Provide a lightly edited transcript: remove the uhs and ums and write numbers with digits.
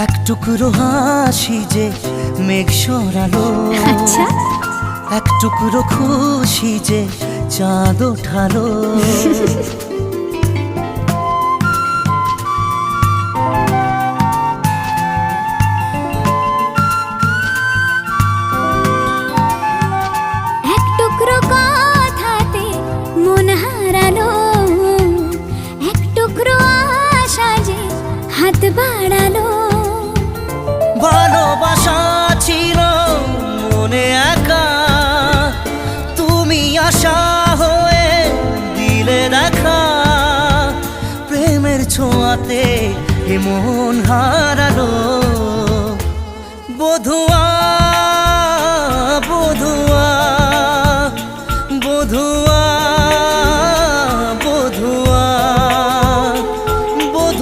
এক টুকরো হাসি যে মেঘ সরালো, আচ্ছা, এক টুকরো খুশি যে চাঁদ ওঠালো। এক টুকরো কথাতে মন হারালো, এক টুকরো আশা যে হাত বাড়ালো। ভালোবাসা ছিল মনে একা, তুমি আশা হয়ে দিলে দেখা। প্রেমের ছোঁয়াতে এ মন হারালো, বধুয়া